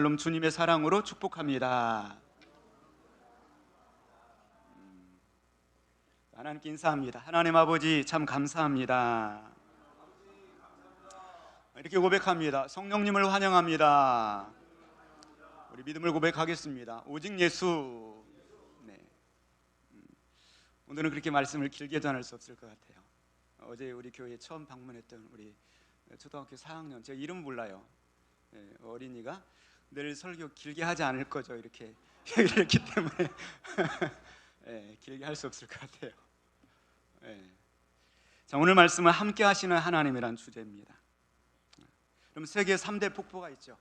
샬롬, 주님의 사랑으로 축복합니다. 하나님께 인사합니다. 하나님 아버지 참 감사합니다. 이렇게 고백합니다. 성령님을 환영합니다. 우리 믿음을 고백하겠습니다. 오직 예수. 네. 오늘은 그렇게 말씀을 길게 전할 수 없을 것 같아요. 어제 우리 교회에 처음 방문했던 우리 초등학교 4학년, 제가 이름 몰라요. 어린이가 늘 설교 길게 하지 않을 거죠, 이렇게 얘기를 했기 때문에 길게 할 수 없을 것 같아요. 자, 오늘 말씀은 함께 하시는 하나님이란 주제입니다. 그럼 세계 3대 폭포가 있죠.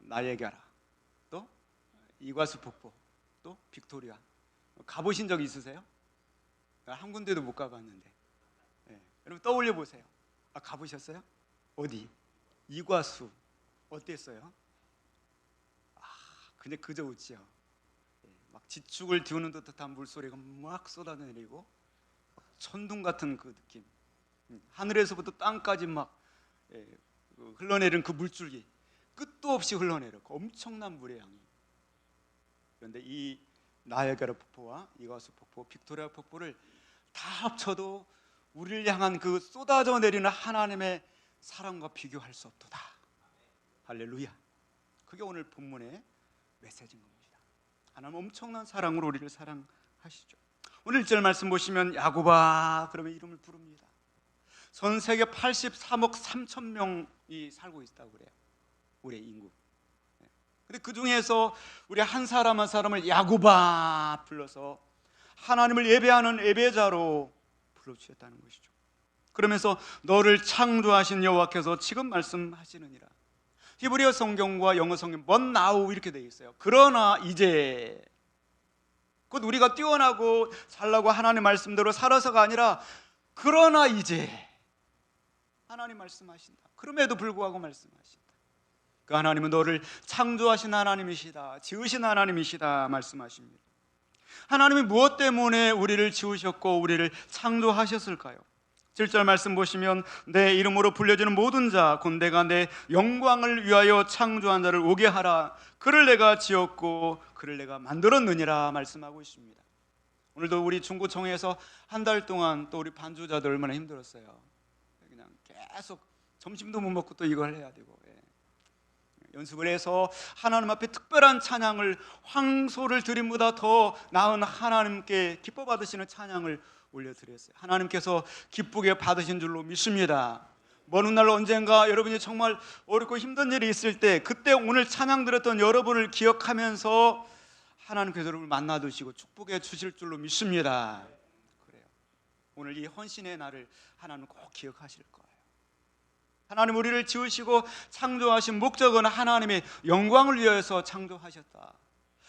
나이아가라, 또 이과수 폭포, 또 빅토리아. 가보신 적 있으세요? 한 군데도 못 가봤는데. 여러분 떠올려 보세요. 가보셨어요? 어디? 이과수 어땠어요? 근데 그저 웃지요. 막 지축을 띄우는 듯한 물소리가 막 쏟아내리고 천둥 같은 그 느낌, 하늘에서부터 땅까지 막 흘러내리는 그 물줄기, 끝도 없이 흘러내리고 엄청난 물의 양이. 그런데 이 나이아가라 폭포와 이과수 폭포, 빅토리아 폭포를 다 합쳐도 우리를 향한 그 쏟아져 내리는 하나님의 사랑과 비교할 수 없도다. 할렐루야. 그게 오늘 본문의 메시지인 겁니다. 하나님 엄청난 사랑으로 우리를 사랑하시죠. 오늘 1절 말씀 보시면 야곱아 그러면 이름을 부릅니다. 전 세계 83억 3천 명이 살고 있다고 그래요. 우리의 인구. 근데 그 중에서 우리 한 사람 한 사람을 야곱아 불러서 하나님을 예배하는 예배자로 불러주셨다는 것이죠. 그러면서 너를 창조하신 여호와께서 지금 말씀하시느니라. 히브리어 성경과 영어 성경 but now 이렇게 되어 있어요. 그러나 이제, 곧 우리가 뛰어나고 잘나고 하나님 말씀대로 살아서가 아니라 그러나 이제 하나님 말씀하신다. 그럼에도 불구하고 말씀하신다. 그 하나님은 너를 창조하신 하나님이시다, 지으신 하나님이시다 말씀하십니다. 하나님이 무엇 때문에 우리를 지으셨고 우리를 창조하셨을까요? 7절 말씀 보시면 내 이름으로 불려지는 모든 자 곧 내가 내 영광을 위하여 창조한 자를 오게 하라. 그를 내가 지었고 그를 내가 만들었느니라 말씀하고 있습니다. 오늘도 우리 중구청에서 한 달 동안 또 우리 반주자들 얼마나 힘들었어요. 그냥 계속 점심도 못 먹고 또 이걸 해야 되고 연습을 해서 하나님 앞에 특별한 찬양을, 황소를 드림보다 더 나은 하나님께 기뻐 받으시는 찬양을 올려드렸어요. 하나님께서 기쁘게 받으신 줄로 믿습니다. 먼 날 언젠가 여러분이 정말 어렵고 힘든 일이 있을 때 그때 오늘 찬양 드렸던 여러분을 기억하면서 하나님께서 여러분을 만나 두시고 축복해 주실 줄로 믿습니다. 그래요. 오늘 이 헌신의 날을 하나님 꼭 기억하실 거예요. 하나님 우리를 지으시고 창조하신 목적은 하나님의 영광을 위해서 창조하셨다.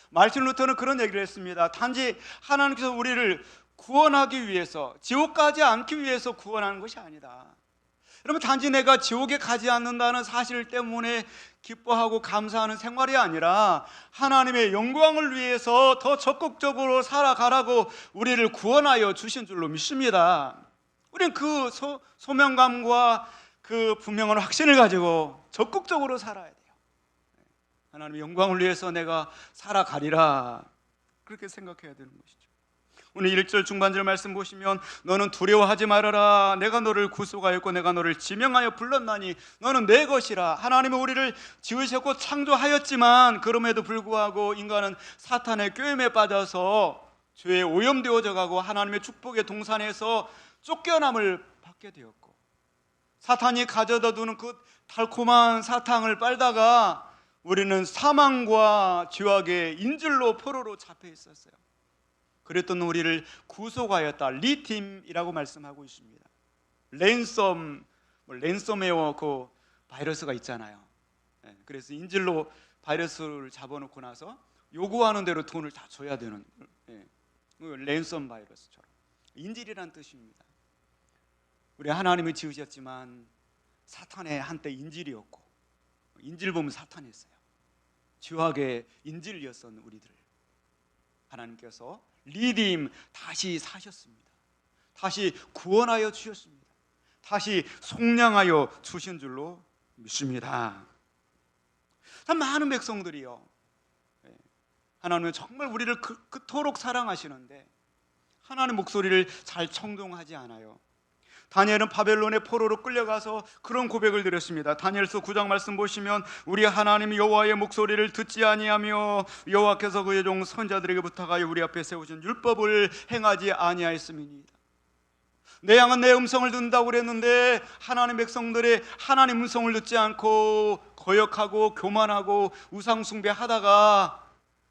마르틴 루터는 그런 얘기를 했습니다. 단지 하나님께서 우리를 구원하기 위해서, 지옥 가지 않기 위해서 구원하는 것이 아니다. 여러분, 단지 내가 지옥에 가지 않는다는 사실 때문에 기뻐하고 감사하는 생활이 아니라 하나님의 영광을 위해서 더 적극적으로 살아가라고 우리를 구원하여 주신 줄로 믿습니다. 우리는 그 소명감과 그 분명한 확신을 가지고 적극적으로 살아야 돼요. 하나님의 영광을 위해서 내가 살아가리라, 그렇게 생각해야 되는 것이죠. 오늘 1절 중반절 말씀 보시면 너는 두려워하지 말아라. 내가 너를 구속하였고 내가 너를 지명하여 불렀나니 너는 내 것이라. 하나님은 우리를 지으셨고 창조하였지만 그럼에도 불구하고 인간은 사탄의 꾀임에 빠져서 죄에 오염되어져 가고 하나님의 축복의 동산에서 쫓겨남을 받게 되었고, 사탄이 가져다 두는 그 달콤한 사탕을 빨다가 우리는 사망과 죄악의 인질로 포로로 잡혀 있었어요. 그랬던 우리를 구속하였다. 리딤이라고 말씀하고 있습니다. 랜섬웨어 그 바이러스가 있잖아요. 그래서 인질로 바이러스를 잡아놓고 나서 요구하는 대로 돈을 다 줘야 되는 랜섬 바이러스처럼 인질이란 뜻입니다. 우리 하나님이 지으셨지만 사탄의 한때 인질이었고, 인질 보면 사탄이었어요. 죄악의 인질이었던 우리들 하나님께서 리딤 다시 사셨습니다. 다시 구원하여 주셨습니다. 다시 속량하여 주신 줄로 믿습니다. 다 많은 백성들이요, 하나님은 정말 우리를 그토록 사랑하시는데 하나님의 목소리를 잘 청종하지 않아요. 다니엘은 바벨론의 포로로 끌려가서 그런 고백을 드렸습니다. 다니엘서 9장 말씀 보시면 우리 하나님 여호와의 목소리를 듣지 아니하며 여호와께서 그의 종 선지자들에게 부탁하여 우리 앞에 세우신 율법을 행하지 아니하였음이니이다. 내 양은 내 음성을 듣는다고 그랬는데 하나님 백성들의 하나님 음성을 듣지 않고 거역하고 교만하고 우상 숭배하다가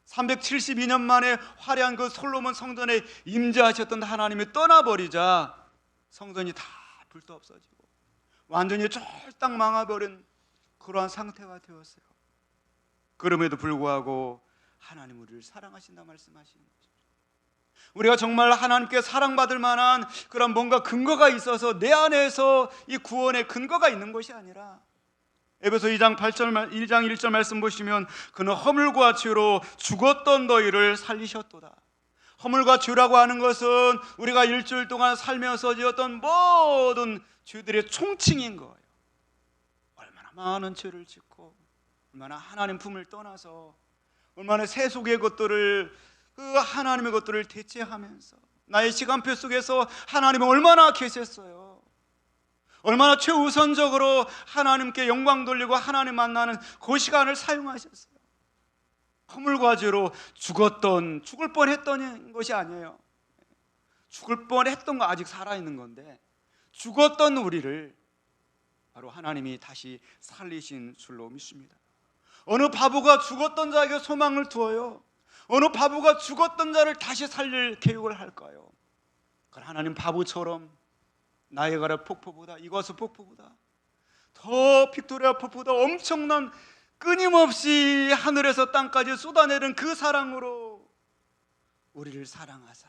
372년 만에 화려한 그 솔로몬 성전에 임재하셨던 하나님이 떠나버리자 성전이 다 불도 없어지고 완전히 쫄딱 망해버린 그러한 상태가 되었어요. 그럼에도 불구하고 하나님 우리를 사랑하신다 말씀하시는 거죠. 우리가 정말 하나님께 사랑받을 만한 그런 뭔가 근거가 있어서 내 안에서 이 구원의 근거가 있는 것이 아니라, 에베소 2장 1절 말씀 보시면 그는 허물과 죄로 죽었던 너희를 살리셨도다. 허물과 죄라고 하는 것은 우리가 일주일 동안 살면서 지었던 모든 죄들의 총칭인 거예요. 얼마나 많은 죄를 짓고 얼마나 하나님 품을 떠나서 얼마나 세속의 것들을, 그 하나님의 것들을 대체하면서 나의 시간표 속에서 하나님은 얼마나 계셨어요. 얼마나 최우선적으로 하나님께 영광 돌리고 하나님 만나는 그 시간을 사용하셨어요. 허물과 죄로 죽을 뻔했던 것이 아니에요. 죽을 뻔했던 거 아직 살아있는 건데, 죽었던 우리를 바로 하나님이 다시 살리신 줄로 믿습니다. 어느 바보가 죽었던 자에게 소망을 두어요? 어느 바보가 죽었던 자를 다시 살릴 계획을 할까요? 그러나 하나님 바보처럼 나이아가라 폭포보다, 이과수 폭포보다, 더 빅토리아 폭포보다 엄청난 끊임없이 하늘에서 땅까지 쏟아내는 그 사랑으로 우리를 사랑하사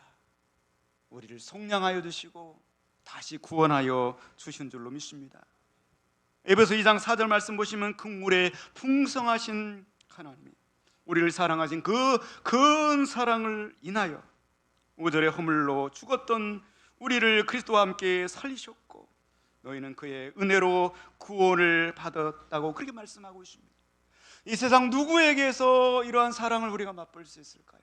우리를 속량하여 주시고 다시 구원하여 주신 줄로 믿습니다. 에베소 2장 4절 말씀 보시면 긍휼에 풍성하신 하나님이 우리를 사랑하신 그 큰 사랑을 인하여 5절에 허물로 죽었던 우리를 그리스도와 함께 살리셨고 너희는 그의 은혜로 구원을 받았다고 그렇게 말씀하고 있습니다. 이 세상 누구에게서 이러한 사랑을 우리가 맛볼 수 있을까요?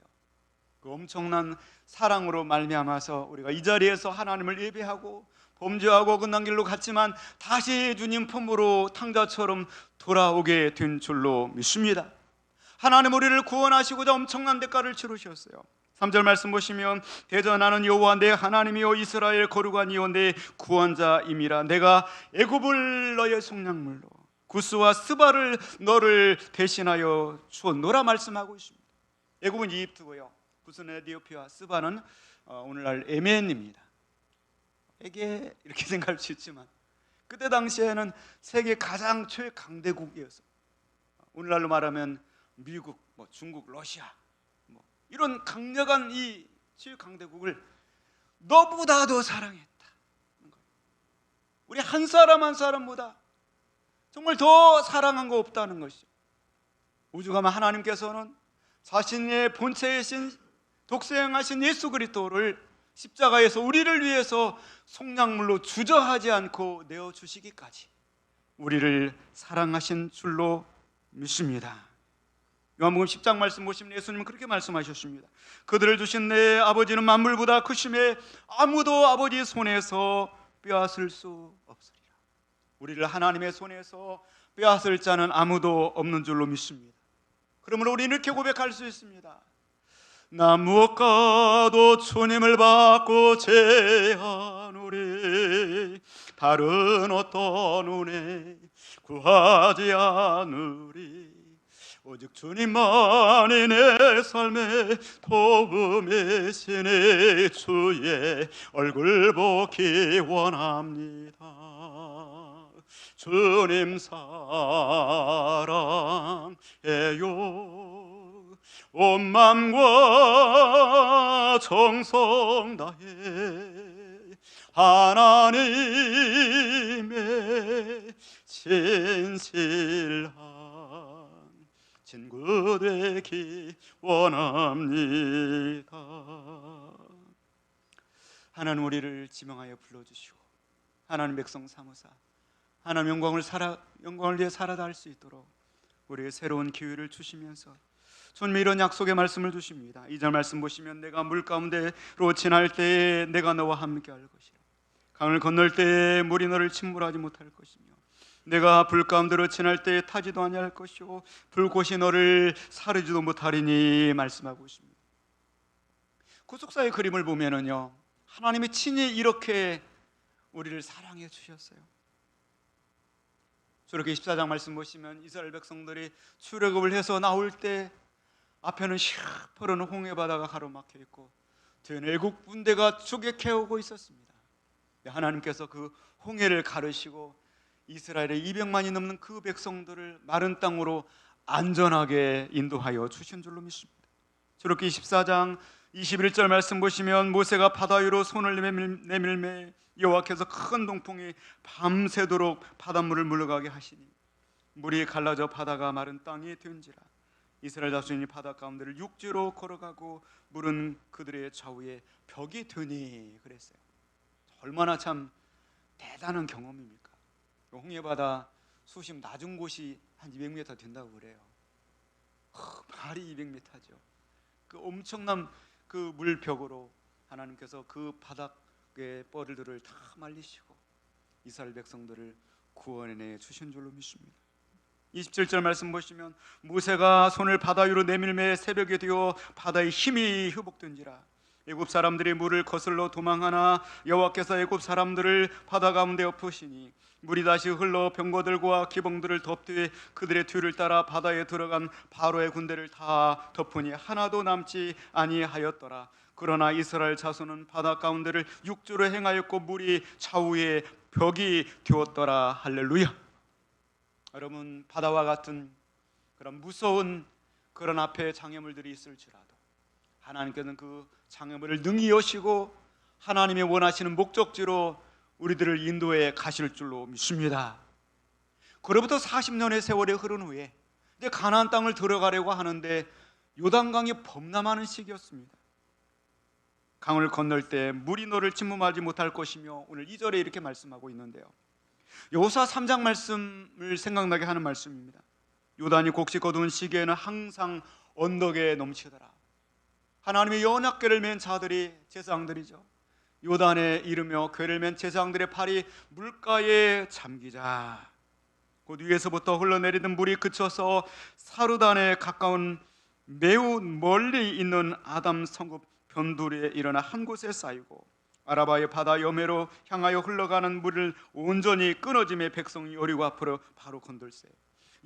그 엄청난 사랑으로 말미암아서 우리가 이 자리에서 하나님을 예배하고 범죄하고 어긋난 길로 갔지만 다시 주님 품으로 탕자처럼 돌아오게 된 줄로 믿습니다. 하나님 우리를 구원하시고자 엄청난 대가를 치르셨어요. 3절 말씀 보시면 대전하는 여호와 내 하나님이요 이스라엘 거룩하니요 내 구원자임이라. 내가 애굽을 너의 속량물로 구스와 스바를 너를 대신하여 주었노라 말씀하고 있습니다. 애굽은 이집트고요, 구스는 에티오피아, 스바는 오늘날 예멘입니다. 에게 이렇게 생각할 수 있지만 그때 당시에는 세계 가장 최강대국이었어요. 오늘날로 말하면 미국, 중국, 러시아 이런 강력한 이 최강대국을 너보다 더 사랑했다. 우리 한 사람 한 사람보다 정말 더 사랑한 거 없다는 것이죠. 오죽하면 하나님께서는 자신의 본체이신 독생하신 예수 그리스도를 십자가에서 우리를 위해서 속량물로 주저하지 않고 내어주시기까지 우리를 사랑하신 줄로 믿습니다. 요한복음 10장 말씀 보시면 예수님은 그렇게 말씀하셨습니다. 그들을 주신 내 아버지는 만물보다 크심에 아무도 아버지 손에서 빼앗을 수 없으리라. 우리를 하나님의 손에서 빼앗을 자는 아무도 없는 줄로 믿습니다. 그러므로 우리는 이렇게 고백할 수 있습니다. 나 무엇과도 주님을 받고 제하노니 다른 어떤 은혜 구하지 않으리. 오직 주님만이 내 삶의 도움이시니 주의 얼굴 보기 원합니다. 주님 사랑해요. 온 맘과 정성 다해 하나님의 진실한 친구 되기 원합니다. 하나님 우리를 지명하여 불러주시고 하나님 백성 삼으사 하나님 영광을 위해 살아다 할 수 있도록 우리에게 새로운 기회를 주시면서 주님 이런 약속의 말씀을 주십니다. 2절 말씀 보시면 내가 물 가운데로 지날 때에 내가 너와 함께 할 것이라. 강을 건널 때에 물이 너를 침몰하지 못할 것이며 내가 불 가운데로 지날 때에 타지도 아니할 것이요 불꽃이 너를 사르지도 못하리니 말씀하고 있습니다. 구속사의 그림을 보면은요, 하나님이 친히 이렇게 우리를 사랑해 주셨어요. 출애굽기 14장 말씀 보시면 이스라엘 백성들이 출애굽을 해서 나올 때 앞에는 시퍼런 홍해 바다가 가로막혀 있고 뒤에는 애국 군대가 추격해 오고 있었습니다. 하나님께서 그 홍해를 가르시고 이스라엘의 200만이 넘는 그 백성들을 마른 땅으로 안전하게 인도하여 주신 줄로 믿습니다. 출애굽기 14장 21절 말씀 보시면 모세가 바다 위로 손을 내밀매 여호와께서 큰 동풍이 밤새도록 바닷물을 물러가게 하시니 물이 갈라져 바다가 마른 땅이 된지라. 이스라엘 자손이 바다 가운데를 육지로 걸어가고 물은 그들의 좌우에 벽이 되니 그랬어요. 얼마나 참 대단한 경험입니까? 홍해바다 수심 낮은 곳이 한 200m 된다고 그래요. 발이 200m죠. 그 엄청난 그 물벽으로 하나님께서 그 바닥의 뻘들을 다 말리시고 이스라엘 백성들을 구원해 주신 줄로 믿습니다. 27절 말씀 보시면 모세가 손을 바다 위로 내밀매 새벽이 되어 바다의 힘이 회복된지라. 애굽 사람들이 물을 거슬러 도망하나 여호와께서 애굽 사람들을 바다 가운데 엎으시니 물이 다시 흘러 병거들과 기봉들을 덮되 그들의 뒤를 따라 바다에 들어간 바로의 군대를 다 덮으니 하나도 남지 아니하였더라. 그러나 이스라엘 자손은 바다 가운데를 육지로 행하였고 물이 좌우에 벽이 되었더라. 할렐루야. 여러분, 바다와 같은 그런 무서운 그런 앞에 장애물들이 있을지라도 하나님께서는 그 장애물을 능히 여시고 하나님의 원하시는 목적지로 우리들을 인도해 가실 줄로 믿습니다. 그로부터 40년의 세월이 흐른 후에 이제 가나안 땅을 들어가려고 하는데 요단강이 범람하는 시기였습니다. 강을 건널 때 물이 너를 침몰하지 못할 것이며 오늘 2절에 이렇게 말씀하고 있는데요, 여호수아 3장 말씀을 생각나게 하는 말씀입니다. 요단이 곡식 거두는 시기에는 항상 언덕에 넘치더라. 하나님의 언약궤를 맨 자들이 제사장들이죠. 요단에 이르며 궤를 맨 제사장들의 발이 물가에 잠기자 곧 위에서부터 흘러내리던 물이 그쳐서 사르단에 가까운 매우 멀리 있는 아담 성읍 변두리에 일어나 한 곳에 쌓이고 아라바의 바다 여매로 향하여 흘러가는 물을 온전히 끊어짐에 백성이 여리고 앞으로 바로 건들세.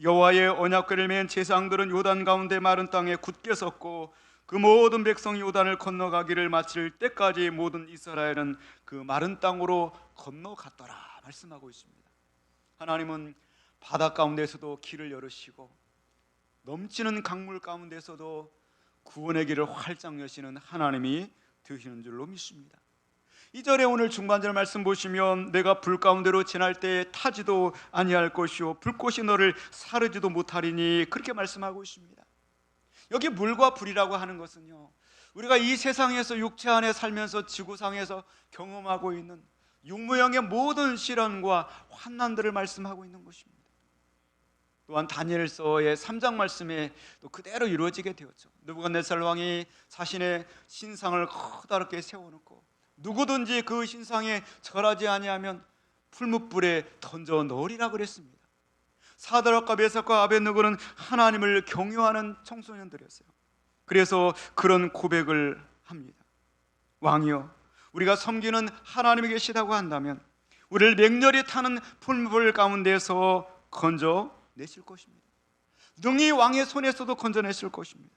여호와의 언약궤를 맨 제사장들은 요단 가운데 마른 땅에 굳게 섰고 그 모든 백성이 요단을 건너가기를 마칠 때까지 모든 이스라엘은 그 마른 땅으로 건너갔더라 말씀하고 있습니다. 하나님은 바다 가운데서도 길을 열으시고 넘치는 강물 가운데서도 구원의 길을 활짝 여시는 하나님이 되시는 줄로 믿습니다. 2절에 오늘 중반절 말씀 보시면 내가 불 가운데로 지날 때에 타지도 아니할 것이요 불꽃이 너를 사르지도 못하리니 그렇게 말씀하고 있습니다. 여기 물과 불이라고 하는 것은요, 우리가 이 세상에서 육체 안에 살면서 지구상에서 경험하고 있는 육무형의 모든 시련과 환난들을 말씀하고 있는 것입니다. 또한 다니엘서의 3장 말씀에 또 그대로 이루어지게 되었죠. 느부갓네살 왕이 자신의 신상을 커다랗게 세워놓고 누구든지 그 신상에 절하지 아니하면 풀무불에 던져 넣으리라 그랬습니다. 사드락과 메삭과 아벳느고는 하나님을 경유하는 청소년들이었어요. 그래서 그런 고백을 합니다. 왕이여, 우리가 섬기는 하나님이 계시다고 한다면 우리를 맹렬히 타는 풀무불 가운데서 건져내실 것입니다. 능히 왕의 손에서도 건져내실 것입니다.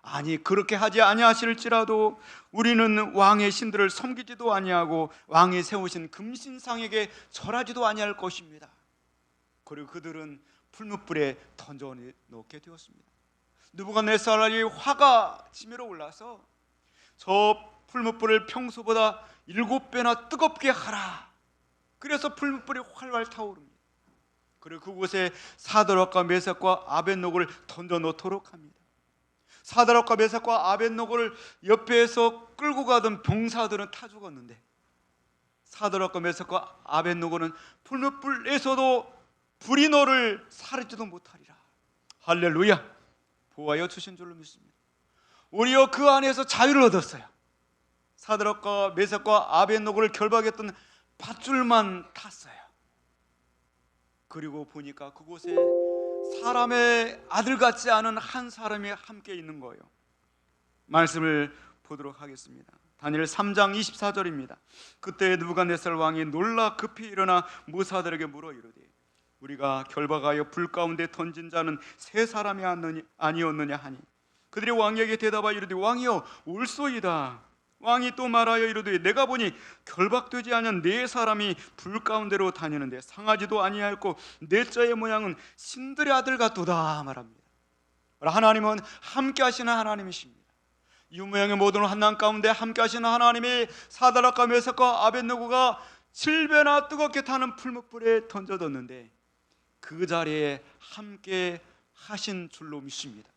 아니, 그렇게 하지 아니하실지라도 우리는 왕의 신들을 섬기지도 아니하고 왕이 세우신 금신상에게 절하지도 아니할 것입니다. 그리고 그들은 풀무불에 던져 놓게 되었습니다. 느부갓네살이 화가 치밀어 올라서 저 풀무불을 평소보다 7배나 뜨겁게 하라. 그래서 풀무불이 활활 타오릅니다. 그리고 그곳에 사드락과 메삭과 아벳노고를 던져 놓도록 합니다. 사드락과 메삭과 아벳노고를 옆에서 끌고 가던 병사들은 타 죽었는데 사드락과 메삭과 아벳노고는 풀무불에서도 불이 너를 사르지도 못하리라. 할렐루야. 보호하여 주신 줄로 믿습니다. 우리여 그 안에서 자유를 얻었어요. 사드락과 메삭과 아벳노고를 결박했던 밧줄만 탔어요. 그리고 보니까 그곳에 사람의 아들 같지 않은 한 사람이 함께 있는 거예요. 말씀을 보도록 하겠습니다. 다니엘 3장 24절입니다. 그때 느부갓네살 왕이 놀라 급히 일어나 무사들에게 물어 이르되 우리가 결박하여 불 가운데 던진 자는 세 사람이 아니었느냐 하니 그들이 왕에게 대답하여 이르되 왕이여 올소이다. 왕이 또 말하여 이르되 내가 보니 결박되지 않은 네 사람이 불 가운데로 다니는데 상하지도 아니하였고 넷자의 모양은 신들의 아들 같도다 말합니다. 하나님은 함께 하시는 하나님이십니다. 유모형의 모든 환난 가운데 함께 하시는 하나님이 사드락과 메삭과 아벳느고가 7배나 뜨겁게 타는 풀무불에 던져뒀는데 그 자리에 함께 하신 줄로 믿습니다.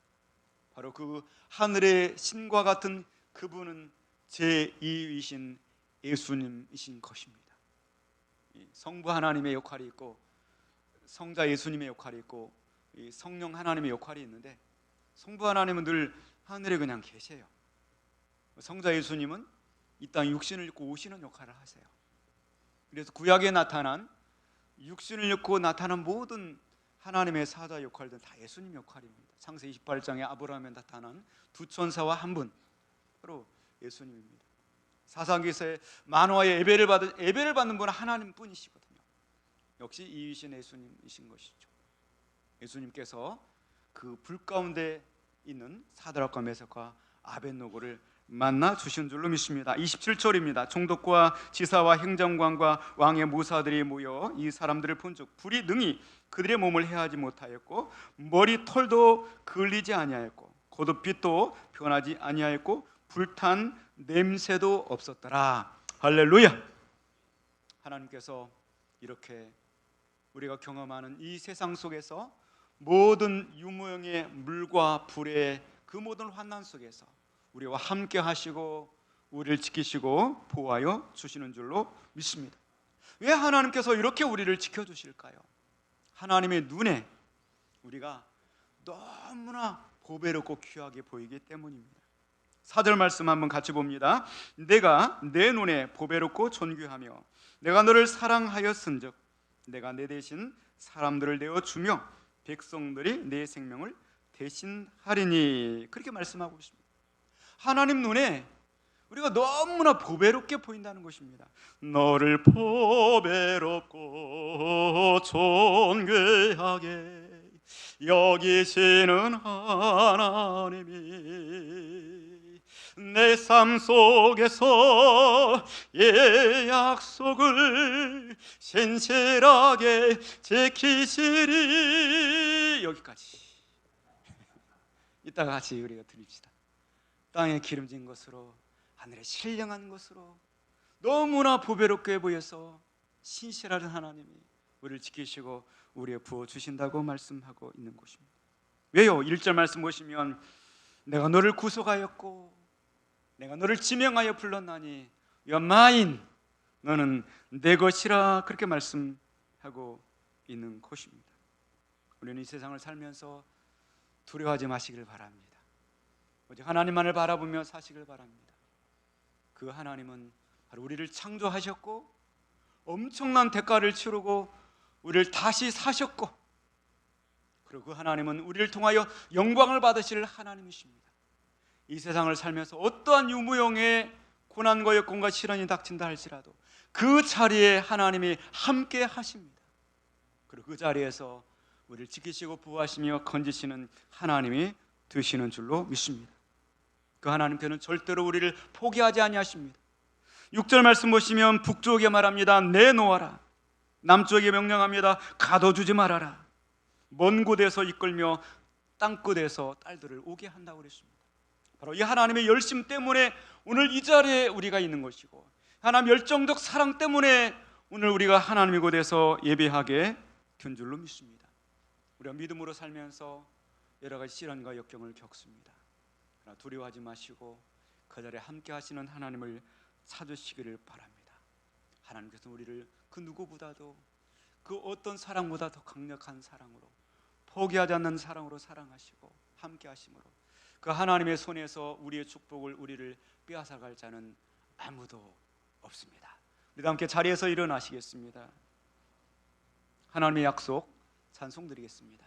바로 그 하늘의 신과 같은 그분은 제2위신 예수님이신 것입니다. 성부 하나님의 역할이 있고 성자 예수님의 역할이 있고 성령 하나님의 역할이 있는데 성부 하나님은 늘 하늘에 그냥 계세요. 성자 예수님은 이 땅 육신을 입고 오시는 역할을 하세요. 그래서 구약에 나타난 육신을 입고 나타난 모든 하나님의 사자 역할들은 다 예수님 역할입니다. 창세기 28장에 아브라함에 나타난 두 천사와 한 분, 바로 예수님입니다. 사사기서에 만화의 예배를 받는 분은 하나님 뿐이시거든요. 역시 이위신 예수님이신 것이죠. 예수님께서 그 불 가운데 있는 사드락과 메삭과 아벳노고를 만나 주신 줄로 믿습니다. 27절입니다. 총독과 지사와 행정관과 왕의 무사들이 모여 이 사람들을 본즉 불이 능히 그들의 몸을 해하지 못하였고 머리 털도 그을리지 아니하였고 겉옷빛도 변하지 아니하였고 불탄 냄새도 없었더라. 할렐루야. 하나님께서 이렇게 우리가 경험하는 이 세상 속에서 모든 유무형의 물과 불의 그 모든 환난 속에서 우리와 함께 하시고 우리를 지키시고 보호하여 주시는 줄로 믿습니다. 왜 하나님께서 이렇게 우리를 지켜주실까요? 하나님의 눈에 우리가 너무나 보배롭고 귀하게 보이기 때문입니다. 4절 말씀 한번 같이 봅니다. 내가 내 눈에 보배롭고 존귀하며 내가 너를 사랑하였은즉 내가 내 대신 사람들을 내어주며 백성들이 내 생명을 대신하리니 그렇게 말씀하고 있습니다. 하나님 눈에 우리가 너무나 보배롭게 보인다는 것입니다. 너를 보배롭고 존귀하게 여기시는 하나님이 내 삶 속에서 예 약속을 신실하게 지키시리. 여기까지. 이따가 같이 우리가 드립시다. 땅에 기름진 것으로 하늘에 신령한 것으로 너무나 보배롭게 보여서 신실한 하나님이 우리를 지키시고 우리에 부어주신다고 말씀하고 있는 것입니다. 왜요? 1절 말씀 보시면 내가 너를 구속하였고 내가 너를 지명하여 불렀나니 You are mine. 너는 내 것이라 그렇게 말씀하고 있는 것입니다. 우리는 이 세상을 살면서 두려워하지 마시길 바랍니다. 오직 하나님만을 바라보며 사시길 바랍니다. 그 하나님은 바로 우리를 창조하셨고 엄청난 대가를 치르고 우리를 다시 사셨고 그리고 그 하나님은 우리를 통하여 영광을 받으실 하나님이십니다. 이 세상을 살면서 어떠한 유무형의 고난과 역경과 시련이 닥친다 할지라도 그 자리에 하나님이 함께 하십니다. 그리고 그 자리에서 우리를 지키시고 보호하시며 건지시는 하나님이 되시는 줄로 믿습니다. 그 하나님께는 절대로 우리를 포기하지 아니하십니다. 6절 말씀 보시면 북쪽에 말합니다. 내놓아라. 남쪽에 명령합니다. 가둬주지 말아라. 먼 곳에서 이끌며 땅끝에서 딸들을 오게 한다고 그랬습니다. 바로 이 하나님의 열심 때문에 오늘 이 자리에 우리가 있는 것이고 하나님 열정적 사랑 때문에 오늘 우리가 하나님의 곳에서 예배하게 된 줄로 믿습니다. 우리가 믿음으로 살면서 여러 가지 시련과 역경을 겪습니다. 그러나 두려워하지 마시고 그 자리에 함께 하시는 하나님을 찾으시기를 바랍니다. 하나님께서 우리를 그 누구보다도 그 어떤 사랑보다 더 강력한 사랑으로 포기하지 않는 사랑으로 사랑하시고 함께 하심으로 그 하나님의 손에서 우리의 축복을 우리를 빼앗아갈 자는 아무도 없습니다. 우리 함께 자리에서 일어나시겠습니다. 하나님의 약속 찬송 드리겠습니다.